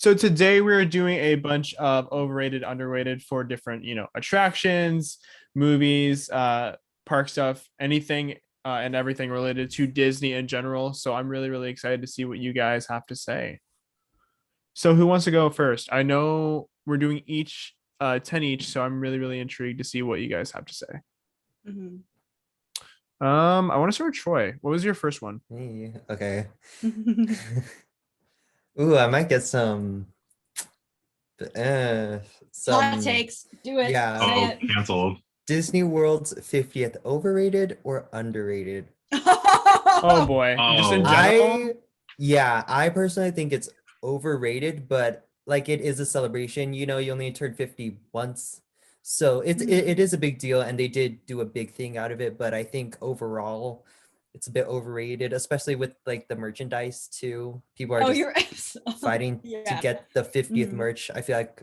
So today we're doing a bunch of overrated, underrated for different, attractions, movies, park stuff, anything and everything related to Disney in general. So I'm really, really excited to see what you guys have to say. So who wants to go first? I know we're doing each 10 each, so I'm really, really intrigued to see what you guys have to say. Mhm. I want to start with Troy. What was your first one? Me, okay. Ooh, I might get uh, Hot some, takes. Do it. yeah. Say Oh, it. canceled. Disney World's 50th overrated or underrated? Oh boy, just in Oh, general. I personally think it's overrated, but like it is a celebration. You only turn 50 once. So it is a big deal, and they did do a big thing out of it, but I think overall it's a bit overrated, especially with like the merchandise too. People are Oh, just you're fighting to yeah. get the 50th Mhm. merch. I feel like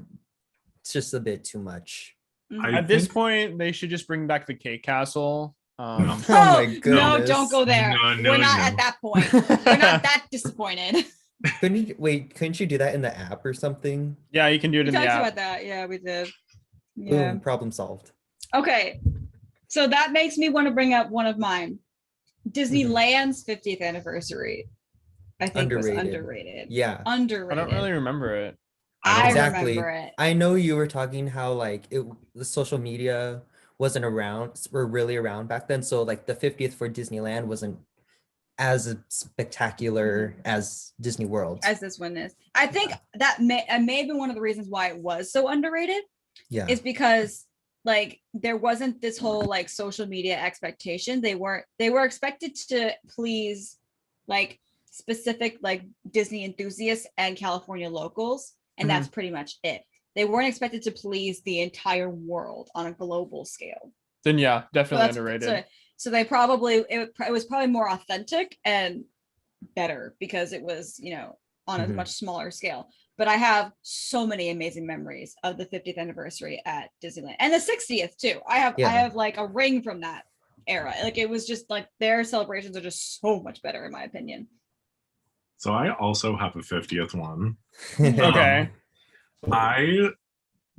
it's just a bit too much. Mhm. I At this think point, they should just bring back the cake castle. no, Oh Oh my no, don't goodness. go there. no, We're no, not no. at that point. We're not that disappointed. Couldn't you do that in the app or something? Yeah, you can do it We in the talked app. about that. Yeah, we did. Yeah. Boom, problem solved. Okay. So that makes me want to bring up one of mine. Mhm. Disneyland's 50th anniversary, I think, was Underrated. underrated. Yeah. I Underrated. don't really remember it. I don't I know. Exactly. remember it. I know you were talking how like the social media wasn't around, were really around back then. So like the 50th for Disneyland wasn't as spectacular as Disney World. As this one is. I think that may have been one of the reasons why it was so underrated. Yeah. Is because like there wasn't this whole like social media expectation. They were expected to please like specific like Disney enthusiasts and California locals, and that's pretty much it. They weren't expected to please the entire world on a global scale. Then yeah, So definitely that's underrated. so they probably it was probably more authentic and better because it was on a Mhm. much smaller scale. But I have so many amazing memories of the 50th anniversary at Disneyland and the 60th too. I Yeah. have like a ring from that era. Like it was just like their celebrations are just so much better in my opinion. So I also have a 50th one. Okay. I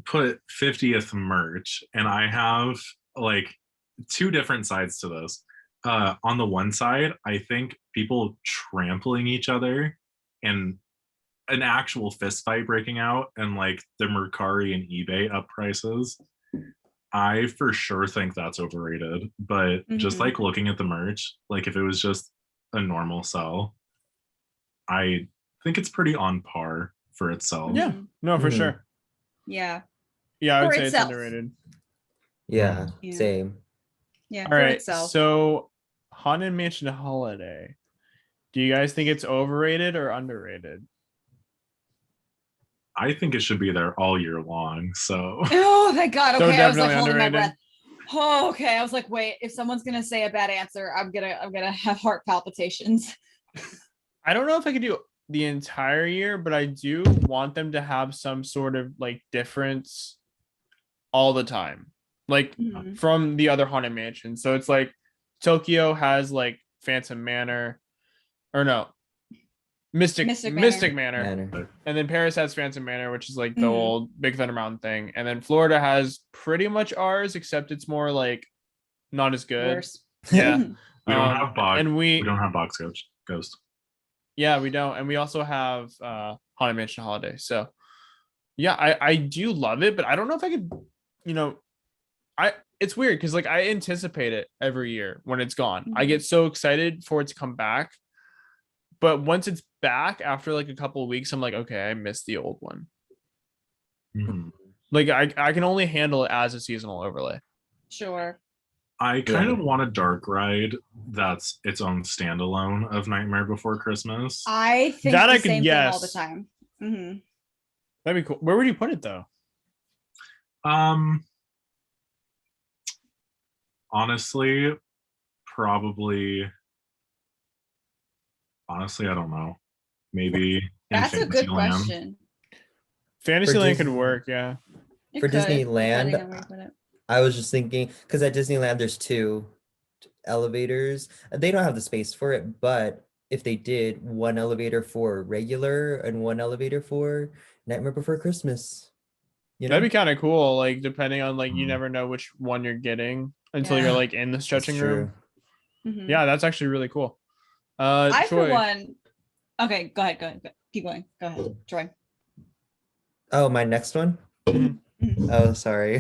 put 50th merch, and I have like two different sides to this. On the one side, I think people trampling each other and an actual fist fight breaking out, and like the Mercari and eBay up prices. I for sure think that's overrated. But just Mhm. like looking at the merch, like if it was just a normal sell, I think it's pretty on par for itself. Yeah. No, for Mhm. sure. Yeah. Yeah, I would For say itself. it's underrated. Yeah, Yeah. same. Yeah. All For right. itself. So Haunted Mansion Holiday. Do you guys think it's overrated or underrated? I think it should be there all year long. So Oh thank God. So Okay. I was like definitely holding my underrated. breath. Oh, okay. I was like, wait, if someone's gonna say a bad answer, I'm gonna have heart palpitations. I don't know if I could do the entire year, but I do want them to have some sort of like difference all the time, like Mhm. from the other haunted mansions. So it's like Tokyo has like Phantom Manor, or no, Mystic Manor, Manner. and then Paris has Phantom Manor, which is like the Mhm. old Big Thunder Mountain thing, and then Florida has pretty much ours, except it's more like not as good. Worse. Yeah. we don't have box. And We don't have box ghost. yeah, we don't, and we also have Haunted Mansion Holiday. So yeah, I do love it, but I don't know if I could, you know, I it's weird because like I anticipate it every year when it's gone. I get so excited for it to come back, but once it's back after like a couple of weeks, I'm like, okay, I missed the old one. Mhm. Like I can only handle it as a seasonal overlay. Sure. I kind Yeah. of want a dark ride that's its own standalone of Nightmare Before Christmas. I think That the I could same thing all the guess. time. Hmm. That'd be cool. Where would you put it though? Um, honestly, probably. Honestly, I don't know. Maybe in That's a good Fantasyland. question. Fantasyland could Disney- work, yeah. It For could, depending Disneyland, on where you put it. I was just thinking because at Disneyland there's two elevators. They don't have the space for it, but if they did one elevator for regular and one elevator for Nightmare Before Christmas. You know? That'd be kind of cool. Like depending on like you Mm. never know which one you're getting until Yeah. you're like in the That's stretching room. true. Mhm. Yeah, that's actually really cool. I for Troy, one. Okay, go ahead. Keep going. Go ahead, Troy. Oh, my next one? Mhm. Mhm. Oh, sorry.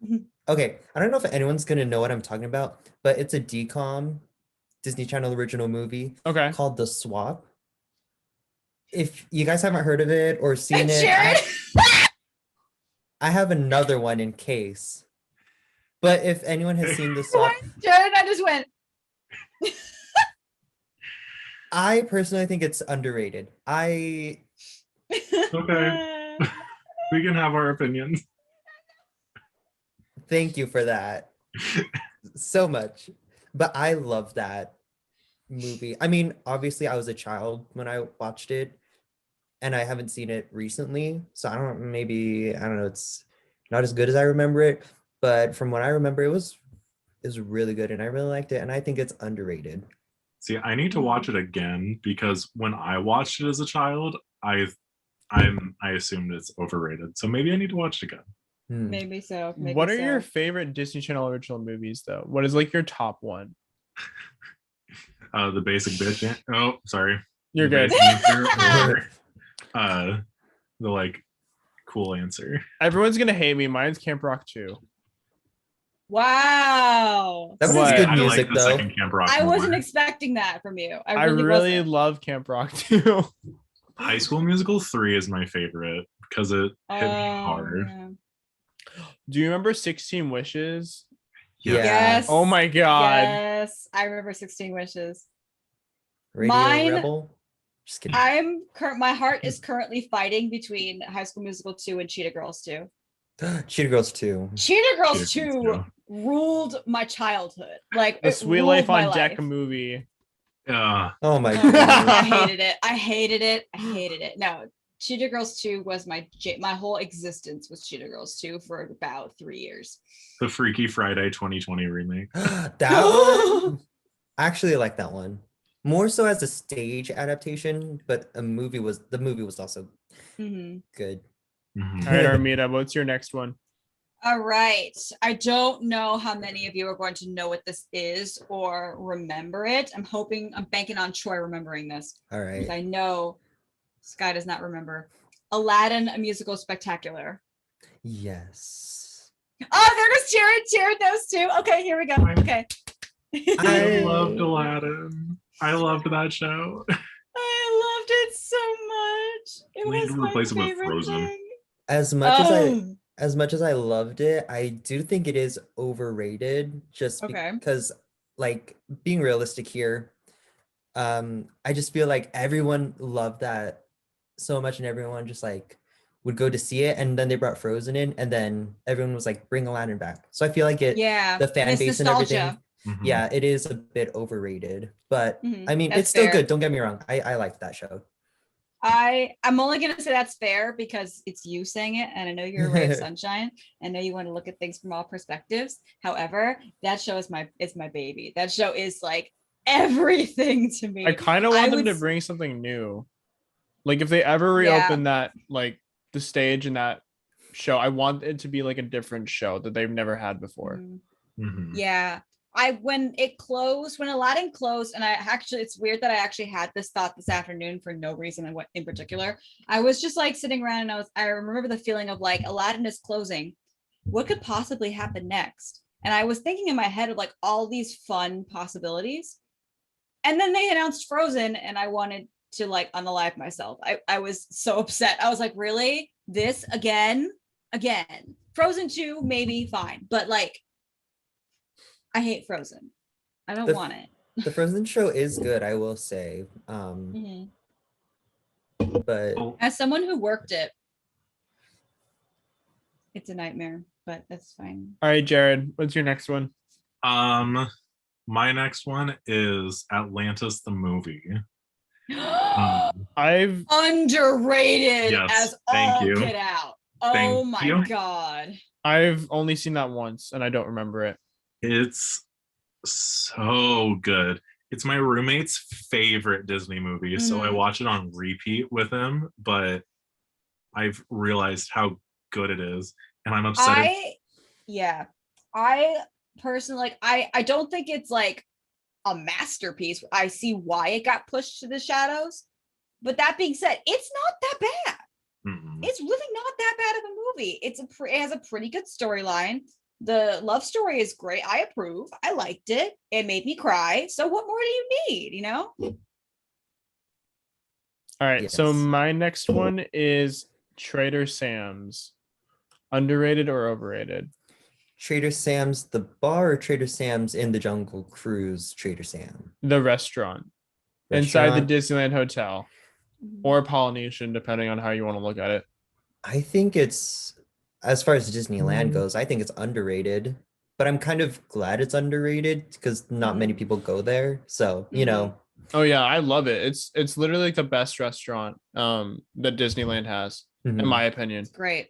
Mhm. Okay, I don't know if anyone's gonna know what I'm talking about, but it's a DCOM Disney Channel original movie Okay. called The Swap. If you guys haven't heard of it or seen it, Jared. I have another one in case. But if anyone has seen The Swap, Jared and I just went. I personally think it's underrated. Okay. We can have our opinions. Thank you for that so much. But I love that movie. I mean, obviously, I was a child when I watched it, and I haven't seen it recently. So I don't know, it's not as good as I remember it. But from what I remember, it was really good, and I really liked it, and I think it's underrated. See, I need to watch it again because when I watched it as a child, I assumed it's overrated. So maybe I need to watch it again. Maybe so. Maybe What are so. your favorite Disney Channel original movies though? What is like your top one? The basic bitch. Oh, sorry. You're The good. Basic Answer or the like cool answer. Everyone's gonna hate me. Mine's Camp Rock 2. Wow. That was What? good I music, like the though. second Camp Rock I more. wasn't expecting that from you. I I really, really wasn't. love Camp Rock 2. High School Musical 3 is my favorite because it hit me hard. Yeah. Do you remember 16 Wishes? Yeah. Yes. Oh my god. Yes, I remember 16 Wishes. Radio Mine- Rebel. Just kidding. My heart is currently fighting between High School Musical 2 and Cheetah Girls 2. Cheetah Girls 2. Cheetah Girls Cheetah 2 Girls 2. ruled my childhood. Like The it Sweet ruled Life my on Deck life. movie. Oh my Oh, god. I hated it. I hated it. No, Cheetah Girls 2 was my whole existence was Cheetah Girls 2 for about 3 years. The Freaky Friday 2020 remake. That one. I actually like that one. More so as a stage adaptation, but the movie was also Mhm. good. Mhm. All right, Armida, what's your next one? All right. I don't know how many of you are going to know what this is or remember it. I'm banking on Troy remembering this. All Because right. I know Sky does not remember. Aladdin, a musical spectacular. Yes. Oh, there goes Jared. Jared knows too. Okay, here we go. Okay. I I- loved Aladdin. I loved that show. I loved it so much. It We need was to my replace it with favorite Frozen. thing. As much Oh, as much as I loved it, I do think it is overrated just Okay. because, like, being realistic here, I just feel like everyone loved that so much, and everyone just like would go to see it, and then they brought Frozen in, and then everyone was like, bring Aladdin back. So I feel like yeah. the fan it's base and nostalgia. everything, Mhm. yeah, it is a bit overrated. But Mhm, I mean, that's it's still fair. good. Don't get me wrong. I liked that show. I'm only gonna say that's fair because it's you saying it, and I know you're a ray of sunshine. I know you want to look at things from all perspectives. However, that show is my baby. That show is like everything to me. I kind of I want them would to s- bring something new. Like if they ever Yeah. reopen that, like the stage in that show, I want it to be like a different show that they've never had before. Mhm. Mhm. Yeah. When Aladdin closed, and it's weird that I actually had this thought this afternoon for no reason in particular. I was just like sitting around and I remember the feeling of like Aladdin is closing. What could possibly happen next? And I was thinking in my head of like all these fun possibilities. And then they announced Frozen, and I wanted to like unalive myself. I was so upset. I was like, really? This again? Frozen 2, maybe fine, but like I hate Frozen. I don't The- want it. The Frozen show is good, I will say. Mhm. But Oh, As someone who worked it, it's a nightmare, but that's fine. All right, Jared, what's your next one? my next one is Atlantis the movie. Um, I've Underrated Yes, as thank all you. get out. Oh Thank my you. god. only seen that once and I don't remember it. it's so good. It's my roommate's favorite Disney movie, so I Mhm. watch it on repeat with him, but I've realized how good it is, and I'm upset. I personally like I don't think it's like a masterpiece. I see why it got pushed to the shadows. But that being said, it's not that bad. It's really not that bad of a movie. It has a pretty good storyline. The love story is great. I approve. I liked it. It made me cry. So what more do you need, you know? All right. So Yes. my next one is Trader Sam's. Underrated or overrated? Trader Sam's the bar or Trader Sam's in the Jungle Cruise Trader Sam? The restaurant inside the Restaurant? Disneyland Hotel or Polynesian, depending on how you want to look at it. I think it's, as far as Disneyland Mm. goes, I think it's underrated. But I'm kind of glad it's underrated because not many people go there. So, you know, Oh yeah, I love it. It's literally like the best restaurant that Disneyland has, in mhm. my opinion. It's great.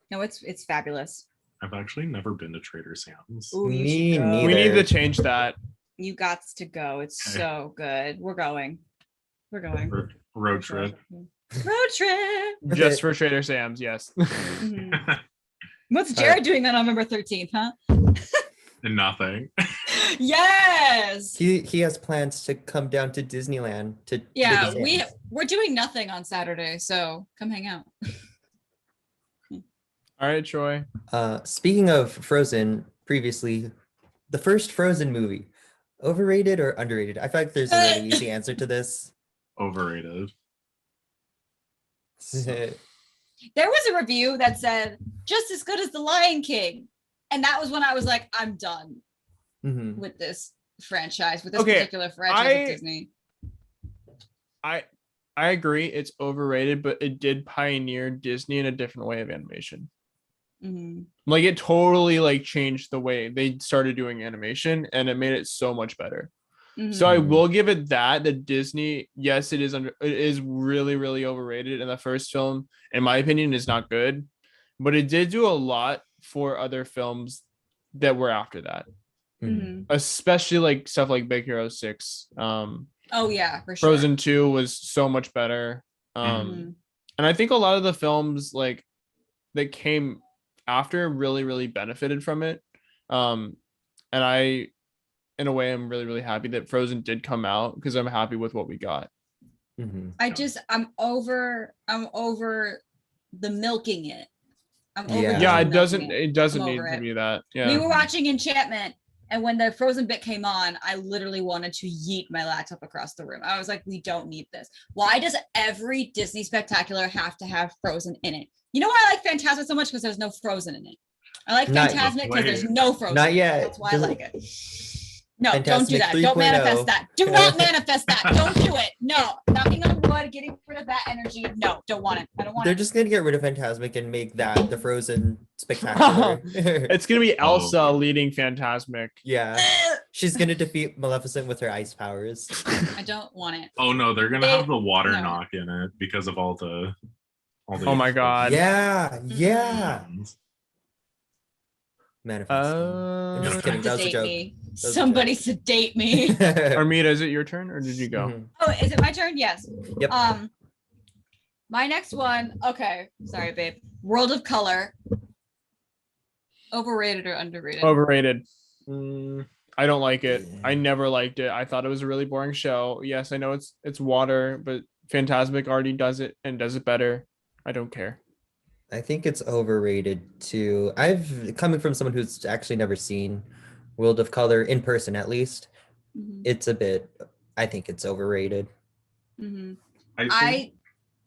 No, it's fabulous. I've actually never been to Trader Sam's. Ooh, you Me should go. We need to neither. change that. You got to go. It's Okay. so good. We're going. Road trip. Road trip. Just for Trader Sam's, yes. Mhm. What's Jared doing on November 13th, huh? Nothing. Yes. He has plans to come down to Disneyland to Yeah, Trader Sam's. we're doing nothing on Saturday, so come hang out. All right, Troy. Speaking of Frozen, previously, the first Frozen movie, overrated or underrated? I feel like there's a really easy answer to this. Overrated. There was a review that said just as good as The Lion King, and that was when I was like, I'm done Mhm. with this franchise, with this Okay, particular franchise of Disney. I agree it's overrated, but it did pioneer Disney in a different way of animation. Mhm. Like it totally like changed the way they started doing animation, and it made it so much better. So I Mhm. will give it that Disney, yes, it is really, really overrated. And the first film, in my opinion, is not good, but it did do a lot for other films that were after that, Mhm. especially like stuff like Big Hero 6. Oh yeah, for sure. Frozen 2 was so much better. Mhm. And I think a lot of the films like that came after really, really benefited from it. And I, in a way, I'm really, really happy that Frozen did come out because I'm happy with what we got. Mhm. I'm over the milking it. I'm over Yeah. Yeah, Disney milking it doesn't I'm need over to it. be that. We Yeah. were watching Enchantment, and when the Frozen bit came on, I literally wanted to yeet my laptop across the room. I was like, we don't need this. Why does every Disney spectacular have to have Frozen in it? You know why I like Phantasmic so much? Because there's no Frozen in it. I like Not Phantasmic because there's yet. no Frozen. Not yet. That's why I like it. No, don't do Phantasmic that. Don't 3.0. manifest that. Do not manifest that. Don't do it. No, knocking on wood, getting rid of that energy. No, don't want it. I don't want They're it. just gonna get rid of Phantasmic and make that the Frozen spectacular. It's gonna be Elsa Oh. leading Phantasmic. Yeah, she's gonna defeat Maleficent with her ice powers. I don't want it. Oh no, they're gonna They- have the water no. knock in it because of all the Oh my God. Yeah, yeah. Manifesting. I'm just Uh, kidding. That was a Sedate joke. me. was a Somebody sedate me. Armida, is it your turn or did you go? Mhm. Oh, is it my turn? Yes. Yep. My next one. Okay, sorry, babe. World of Color. Overrated or underrated? Overrated. I don't like it. Yeah. I never liked it. I thought it was a really boring show. Yes, I know it's water, but Phantasmic already does it and does it better. I don't care. I think it's overrated too. I've coming from someone who's actually never seen World of Color in person, at least. Mhm, It's a bit. I think it's overrated. mhm. I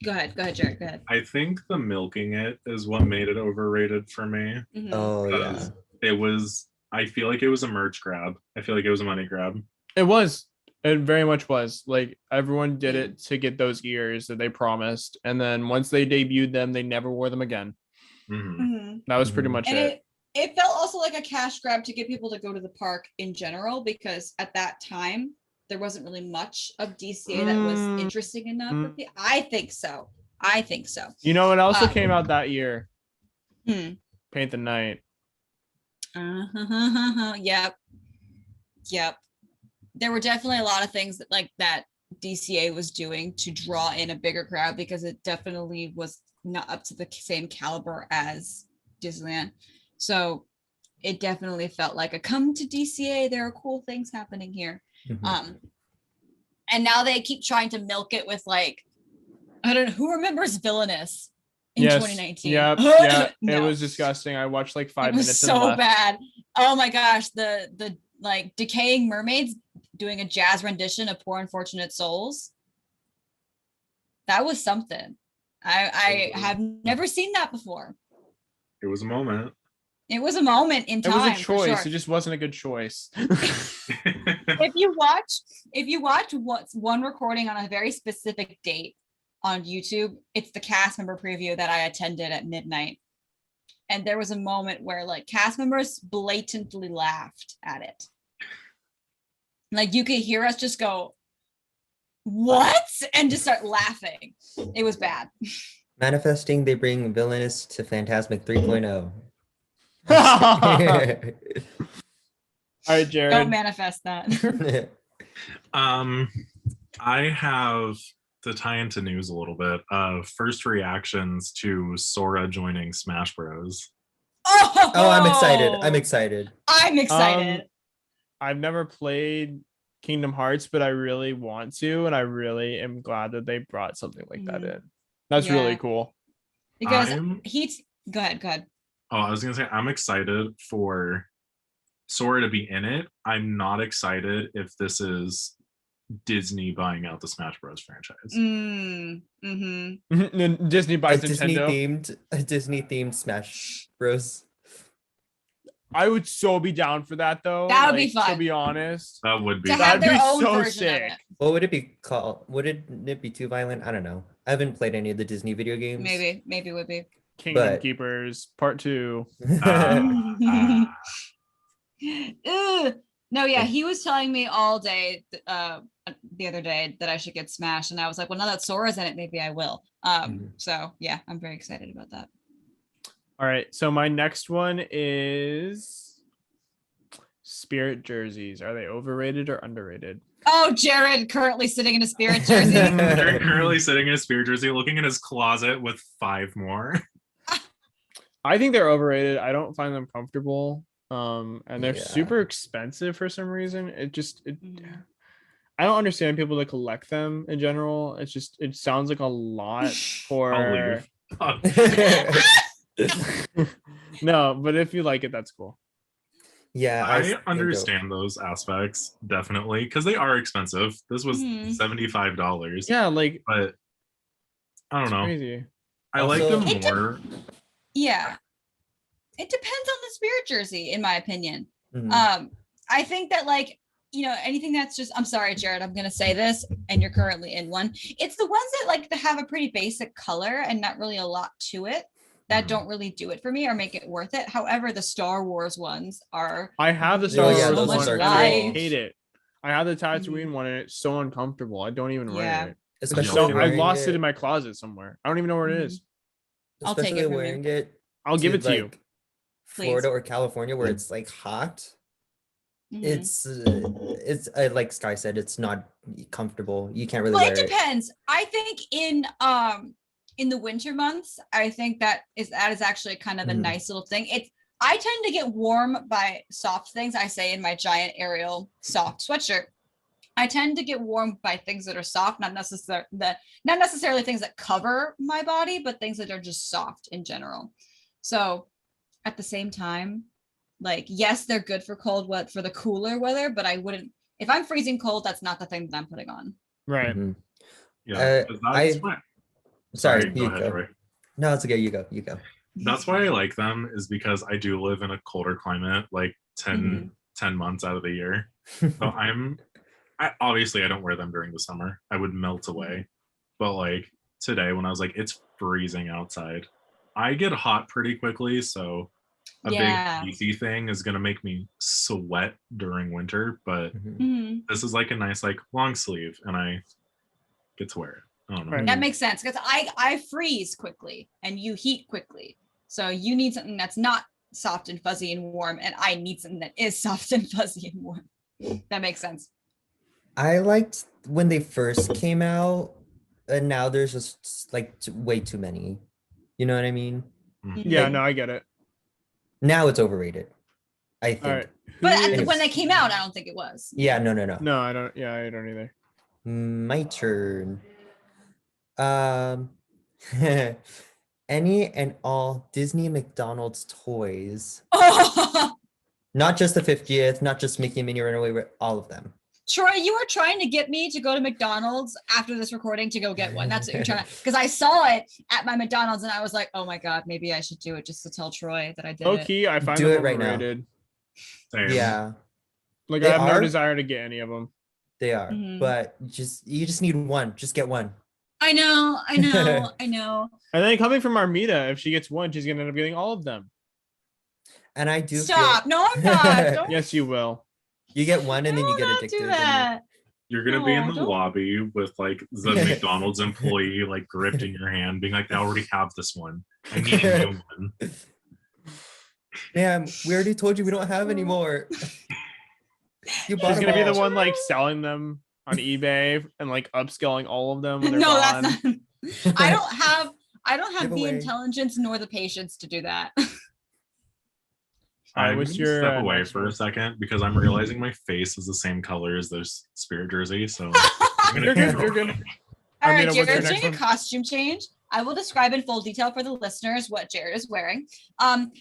Go ahead, Jared. Go ahead. think the milking it is what made it overrated for me. Mhm. Oh yeah. Because it was, I feel like it was a merch grab. I feel like it was a money grab. It was. It very much was. Like everyone did it to get those ears that they promised, and then once they debuted them, they never wore them again. Mhm. Mhm. That was pretty Mhm. much And it. it felt also like a cash grab to get people to go to the park in general, because at that time there wasn't really much of DCA that was interesting enough for people. I think so. You know what also Um, came out that year? Hmm. Paint the Night. Yep. there were definitely a lot of things that like that DCA was doing to draw in a bigger crowd because it definitely was not up to the same caliber as Disneyland. So it definitely felt like a come to DCA. There are cool things happening here. Mhm. And now they keep trying to milk it with like, I don't know, who remembers Villainous in Yes. 2019? Yep. Yeah. It No. was disgusting. I watched like 5 It was minutes and so left. bad. Oh my gosh, the like decaying mermaids doing a jazz rendition of Poor Unfortunate Souls. That was something. I have never seen that before. It was a moment. It was a moment in It time. was a for choice. sure. It just wasn't a good choice. If you watch what's one recording on a very specific date on YouTube, it's the cast member preview that I attended at midnight. And there was a moment where like cast members blatantly laughed at it. Like you could hear us just go, what? And just start laughing. It was bad. Manifesting, they bring Villainous to Phantasmic 3.0. All right, Don't Jared. manifest that. I have to tie into news a little bit. First reactions to Sora joining Smash Bros. Oh, I'm excited. I'm excited. I'm excited. I've never played Kingdom Hearts, but I really want to, and I really am glad that they brought something like that in. That's really Yeah. cool. Because I'm- go ahead. Oh, I was gonna say I'm excited for Sora to be in it. I'm not excited if this is Disney buying out the Smash Bros. Franchise. Disney A buys Nintendo. Disney themed Smash Bros. I would so be down for that though. That would be To fun. be honest. That would be To have That'd their be own so version sick. of it. What would it be called? Would it be too violent? I don't know. I haven't played any of the Disney video games. Maybe it would be. Kingdom But- Keepers Part 2. Ugh. No, yeah, he was telling me all day the other day that I should get Smash, and I was like, well, now that Sora's in it, maybe I will. So yeah, I'm very excited about that. All right. So my next one is Spirit jerseys. Are they overrated or underrated? Oh, Jared currently sitting in a Spirit jersey. Jared currently sitting in a Spirit jersey, looking in his closet with 5 more. I think they're overrated. I don't find them comfortable. And they're Yeah. super expensive for some reason. I don't understand people that collect them in general. It sounds like a lot I'll for leave. no, but if you like it, that's cool. Yeah, I understand those aspects definitely because they are expensive. This was $75. Yeah, like But I don't it's know. crazy. I like Also- them more. Yeah. It depends on the Spirit jersey, in my opinion. Mhm. I think that like, anything that's just, I'm sorry, Jared, I'm gonna say this, and you're currently in one. It's the ones that like have a pretty basic color and not really a lot to it that Mhm. don't really do it for me or make it worth it. However, the Star Wars ones are I have the Oh, Star yeah, Wars those one ones are and I cool. hate it. I have the Tatooine Mhm. one and it's so uncomfortable. I don't even Yeah. wear it. Especially So I wearing lost it in my closet somewhere. I don't even know where it Mhm. is. I'll take it especially from you. wearing it. I'll give it to you. like, Florida or California where it's like hot. Mhm. It's like Sky said, it's not comfortable. You can't really Well, wear it it. depends. I think in the winter months, I think that is actually kind of a Mhm. nice little thing. I tend to get warm by soft things. I say in my giant Ariel soft sweatshirt, I tend to get warm by things that are soft, not necessarily things that cover my body, but things that are just soft in general. So at the same time, like, yes, they're good for for the cooler weather, but I wouldn't, if I'm freezing cold, that's not the thing that I'm putting on. Right. Mhm. Yeah. 'cause that's why- Sorry, go you ahead, go. Troy. No, it's okay. You go. You go. That's why I like them is because I do live in a colder climate, like 10 months out of the year. So obviously I don't wear them during the summer. I would melt away. But like today when I was like, it's freezing outside, I get hot pretty quickly. So a Yeah. big DC thing is going to make me sweat during winter. But Mhm. Mhm. this is like a nice like long sleeve and I get to wear it. I don't know. Right. That makes sense because I freeze quickly and you heat quickly. So you need something that's not soft and fuzzy and warm, and I need something that is soft and fuzzy and warm. That makes sense. I liked when they first came out, and now there's just like way too many. You know what I mean? Yeah, Like, no, I get it. now it's overrated, I All think. right. But is- when they came out, I don't think it was. Yeah, no. No, I don't. Yeah, I don't either. My turn. Um, any and all Disney McDonald's toys, Oh, not just the 50th, not just Mickey and Minnie Runaway, but all of them. Troy, you were trying to get me to go to McDonald's after this recording to go get one. That's what you're trying to, because I saw it at my McDonald's and I was like, oh my God, maybe I should do it just to tell Troy that I did Low it. key, I find Do them it right now. overrated. Same. Yeah, Like They I have no are? desire to get any of them. they are. Mhm. But you just need one. Just get one. I know. And then coming from Armida, if she gets one, she's gonna end up getting all of them. And I do Stop. No, I'm not. Don't, Yes, you will. you get one and then you do get not addicted. do and that. You're gonna be in No, the don't- lobby with like the McDonald's employee like gripped in your hand, being like, "I already have this one. I need a new one." Damn, we already told you we don't have any more. You bought She's them gonna be the all. one like selling them on eBay and like upscaling all of them when they're No, gone. that's not. I don't have the Giveaway. intelligence nor the patience to do that. All right, I'm what's gonna your step away next for one? a second because I'm realizing my face is the same color as this spirit jersey. So You're good. You're good. All right, Armida, what's your Jared's next doing a one? costume change. I will describe in full detail for the listeners what Jared is wearing.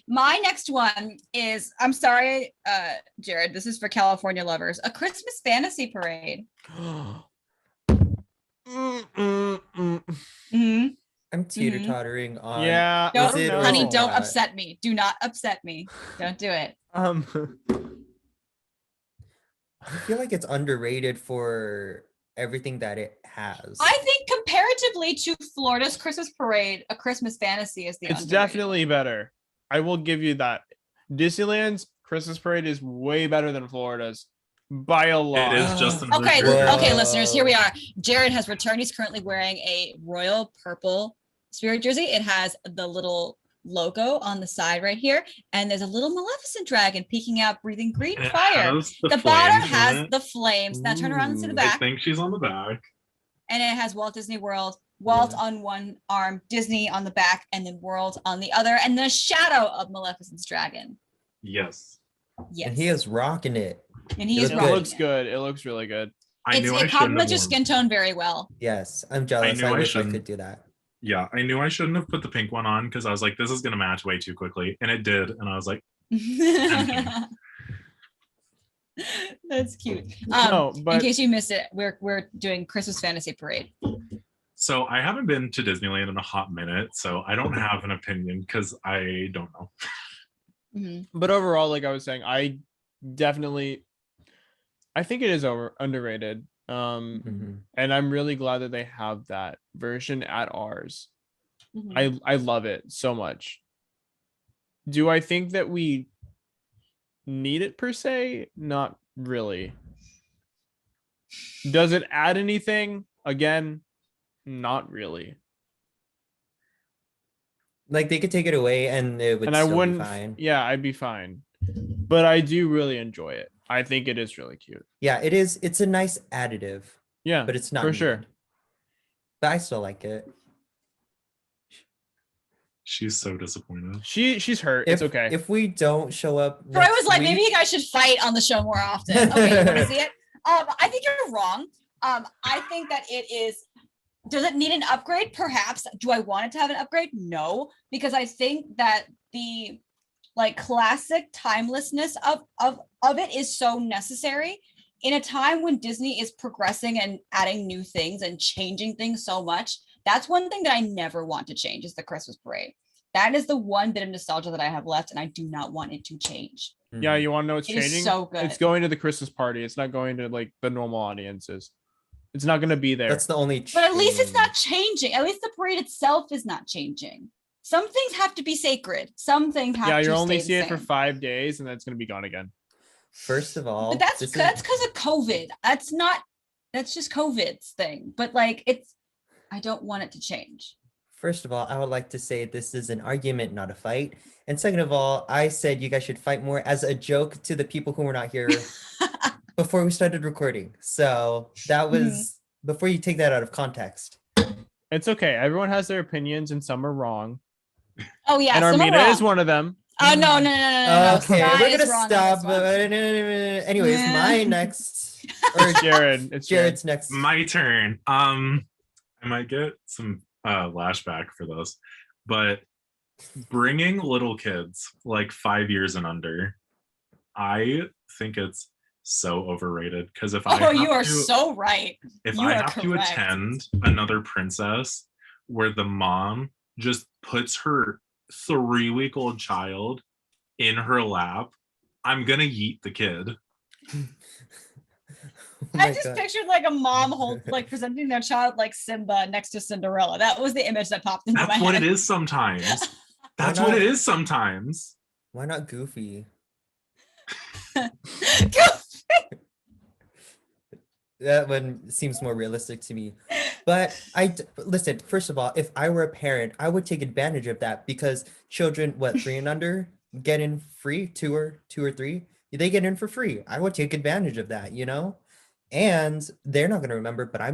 My next one is, I'm sorry, Jared, this is for California lovers, a Christmas fantasy parade. Mhm. I'm teeter-tottering on. Yeah. I Don't, Is it or is honey, it don't not? upset me. Do not upset me. Don't do it. I feel like it's underrated for everything that it has. I think comparatively to Florida's Christmas parade, a Christmas fantasy is the It's underrated definitely better. I will give you that. Disneyland's Christmas parade is way better than Florida's by a lot. it is Justin. one. Okay, Verger. Whoa. okay, listeners, here we are. Jared has returned. He's currently wearing a royal purple spirit jersey. It has the little logo on the side right here, and there's a little Maleficent dragon peeking out, breathing green And it fire. has The flames bottom on has it. the flames. Now turn around and see the Ooh. I back, think she's on the back. and it has Walt Disney World, Walt Yeah. on one arm, Disney on the back, and then World on the other, and the shadow of Maleficent's dragon. Yes, Yes, And he is rocking it. and he it is It looks rocking looks it. good. It looks really good. I knew I It shouldn't complements your have skin tone very well. Yes, I'm jealous. knew I I wish I shouldn't. could do that. Yeah, I knew I shouldn't have put the pink one on because I was like, this is gonna match way too quickly, and it did. And I was like, That's cute. No, In but case you missed it, we're doing Christmas Fantasy Parade. so I haven't been to Disneyland in a hot minute, so I don't have an opinion because I don't know. Mhm. but overall, like I was saying, I think it is underrated. Mhm. And I'm really glad that they have that version at ours. Mhm. I love it so much. Do I think that we need it per se? Not really. Does it add anything? Again, not really. Like they could take it away and it would And I still wouldn't, be fine. yeah, I'd be fine. But I do really enjoy it. I think it is really cute. Yeah, it is. It's a nice additive, Yeah, but it's not for sure. needed. But I still like it. She's so disappointed. She's hurt. If, It's okay. If we don't show up, Troy was next like, week- maybe you guys should fight on the show more often. Okay, you want to see it? I think you're wrong. I think that it is. Does it need an upgrade? Perhaps. Do I want it to have an upgrade? No, because I think that the like classic timelessness of it is so necessary in a time when Disney is progressing and adding new things and changing things so much. That's one thing that I never want to change is the Christmas parade. That is the one bit of nostalgia that I have left, and I do not want it to change. Yeah, Mhm. you want to know what's It is changing? so good. It's going to the Christmas party. It's not going to like the normal audiences. It's not going to be there. That's the only. But at least it's not change. changing. At least the parade itself is not changing. Some things have to be sacred. Some things have Yeah, to you're only stay seeing the it for same. 5 days, and then it's going to be gone again. First of all, But that's this is- because of COVID. That's just COVID's thing. But like I don't want it to change. First of all, I would like to say this is an argument, not a fight. And second of all, I said you guys should fight more as a joke to the people who were not here. before we started recording. So that Mm-hmm. was before you take that out of context. It's okay. Everyone has their opinions and some are wrong. Oh yeah, And some are Armina is wrong. one of them. Oh no. Okay, Sky we're is gonna wrong on stop. this one. Anyways, Yeah. my next or Jared. It's Jared. Jared's next. My turn. I might get some lashback for this, but bringing little kids like 5 years and under, I think it's so overrated. Because if I Oh, have you are to, so right. if You I are have to correct. attend another princess where the mom just puts her 3-week-old child in her lap, I'm gonna yeet the kid. Oh I my just God. pictured like a mom like presenting their child like Simba next to Cinderella. That was the image that popped into my That's head. what it is sometimes. That's what it is sometimes. Why not Goofy? That one seems more realistic to me. But listen, first of all, if I were a parent, I would take advantage of that because children, what, 3 and under, get in free, two or 3, they get in for free. I would take advantage of that, you know? And they're not gonna remember, but I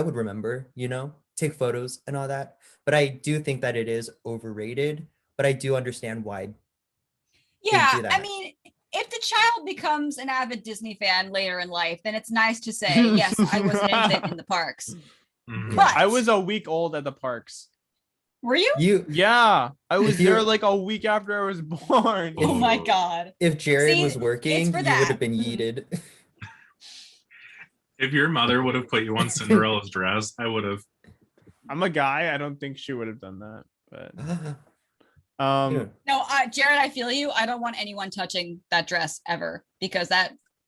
would remember, you know, take photos and all that. But I do think that it is overrated, but I do understand why. Yeah, do I that. mean, if the child becomes an avid Disney fan later in life, then it's nice to say, yes, I was an infant in the parks. Mhm. But I was a week old at the parks. were you? Yeah, I was If you- there like a week after I was born. Oh my God. If Jared See, was working, for you would that. have been Mhm. yeeted. If your mother would have put you on Cinderella's dress, I would have. I'm a guy. I don't think she would have done that. But Yeah. No, Jared, I feel you. I don't want anyone touching that dress ever because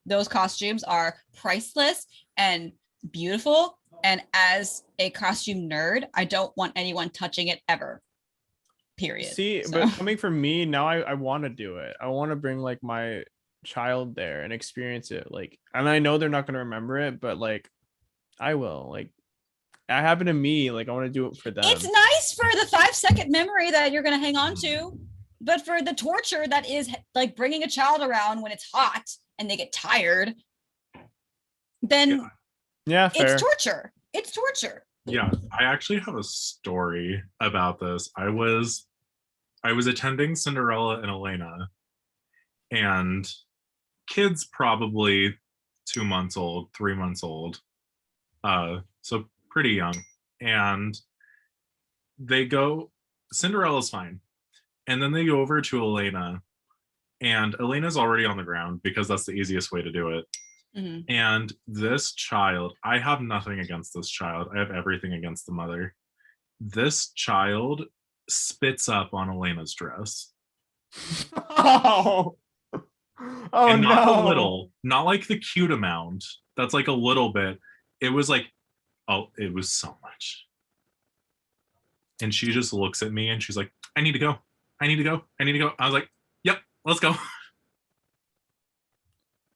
those costumes are priceless and beautiful. And as a costume nerd, I don't want anyone touching it ever. Period. see, So- but coming from me, now I want to do it. I want to bring like my child there and experience it. Like, and I know they're not gonna remember it, but like I will. Like, that happened to me. Like, I want to do it for them. It's nice for the 5-second memory that you're going to hang on to, but for the torture that is like bringing a child around when it's hot and they get tired, then Yeah, fair. it's torture. It's torture. Yeah, I actually have a story about this. I was attending Cinderella and Elena, and kids probably 2 months old, 3 months old, so pretty young, and they go. Cinderella's fine, and then they go over to Elena, and Elena's already on the ground because that's the easiest way to do it. Mhm. And this child, I have nothing against this child. I have everything against the mother. This child spits up on Elena's dress. Oh, oh And not no. a little, not like the cute amount. That's like a little bit. It was like, oh, it was so much. And she just looks at me and she's like, I need to go. I need to go. I need to go. I was like, yep, let's go.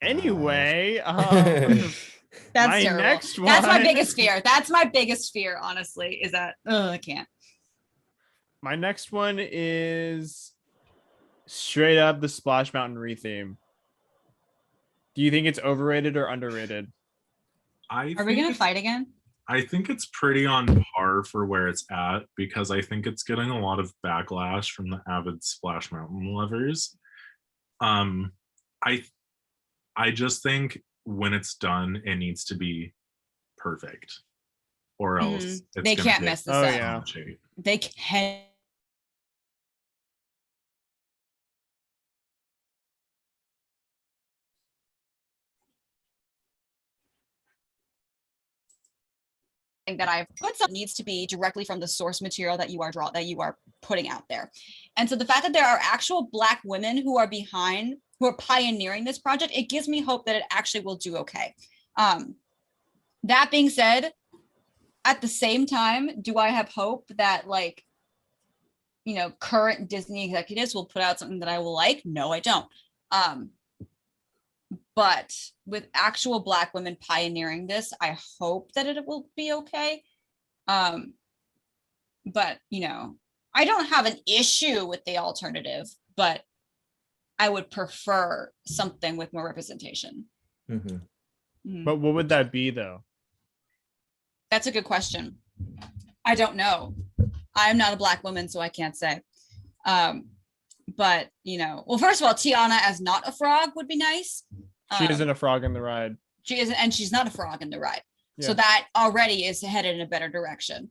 Anyway, That's my terrible. next one. That's my biggest fear. That's my biggest fear, honestly, is that I can't. My next one is straight up the Splash Mountain retheme. Do you think it's overrated or underrated? Are we gonna fight again? I think it's pretty on par for where it's at because I think it's getting a lot of backlash from the avid Splash Mountain lovers. I just think when it's done, it needs to be perfect, or else it's They gonna can't get mess this Oh, up. yeah. shade. They can. That I've put some needs to be directly from the source material that you are putting out there. And so the fact that there are actual Black women who are pioneering this project, it gives me hope that it actually will do okay. That being said, at the same time, do I have hope that like, you know, current Disney executives will put out something that I will like? No, I don't. But with actual Black women pioneering this, I hope that it will be okay. But, you know, I don't have an issue with the alternative, but I would prefer something with more representation. Mhm. But what would that be though? That's a good question. I don't know. I'm not a Black woman, so I can't say. But well, first of all, Tiana as not a frog would be nice. She isn't a frog in the ride. She isn't, and she's not a frog in the ride. Yeah. So that already is headed in a better direction.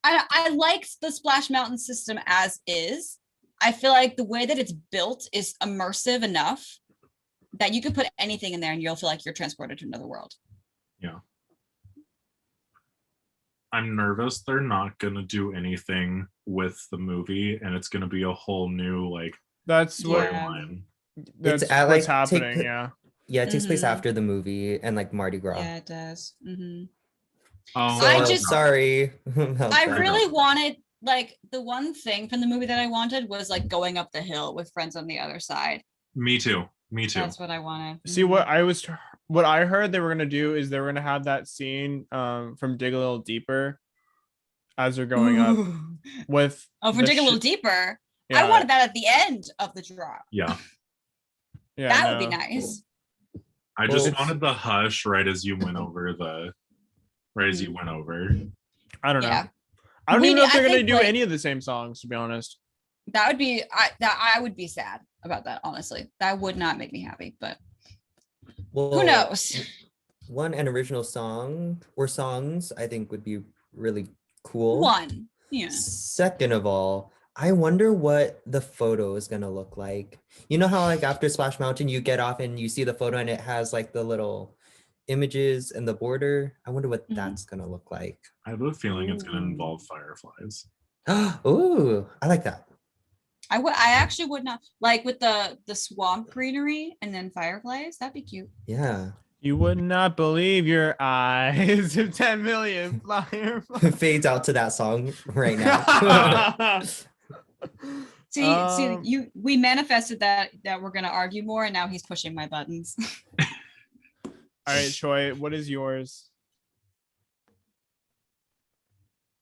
I like the Splash Mountain system as is. I feel like the way that it's built is immersive enough that you could put anything in there and you'll feel like you're transported to another world. Yeah. I'm nervous they're not gonna do anything with the movie, and it's gonna be a whole new That's what storyline. that's It's at, what's like, happening. Yeah. Yeah, it takes place Mhm. after the movie and like Mardi Gras. Yeah, it does. Oh, So, I just- sorry. about I that. really wanted, like, the one thing from the movie that I wanted was like going up the hill with friends on the other side. Me too. That's what I wanted. See what I heard they were gonna do is they were gonna have that scene from Dig a Little Deeper as they're going up Ooh. with Oh, for the Dig a Little sh- Deeper. Yeah, I wanted that at the end of the drop. Yeah. yeah, That would be no. nice. I just Well, wanted the hush right as you went over I don't know. Yeah. I don't We even know need- if they're I gonna think, do like- any of the same songs, to be honest. That would be I would be sad about that, honestly. That would not make me happy, but Well, who knows? An original song or songs I think would be really cool. One. Yeah. Second of all, I wonder what the photo is gonna look like. You know how like after Splash Mountain you get off and you see the photo and it has like the little images and the border. I wonder what Mhm. that's gonna look like. I have a feeling it's gonna Ooh. involve fireflies. Ooh, I like that. I actually would not like with the swamp greenery and then fireflies. That'd be cute. Yeah. You would not believe your eyes if 10 million fireflies. Fades out to that song right now. See, we manifested that we're gonna argue more, and now he's pushing my buttons. All right, Choi, what is yours?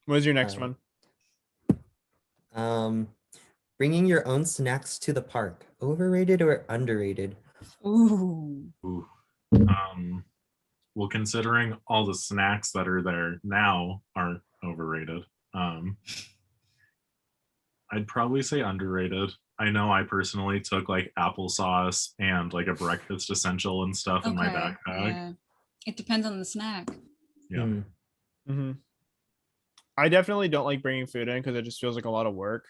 What is your next Alright. one? Bringing your own snacks to the park. Overrated or underrated? Ooh. Ooh. Well, considering all the snacks that are there now are overrated, I'd probably say underrated. I know I personally took like applesauce and like a breakfast essential and stuff in my backpack. Yeah. It depends on the snack. Yeah. Hmm. Mm-hmm. I definitely don't like bringing food in because it just feels like a lot of work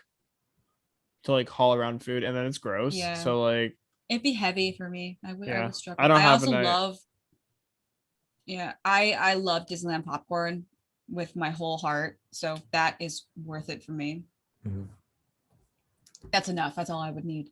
to like haul around food, and then it's gross. Yeah. So like, It'd be heavy for me. I Yeah. would struggle. I don't have also an- love. Yeah, I love Disneyland popcorn with my whole heart, so that is worth it for me. Mhm. That's enough. That's all I would need.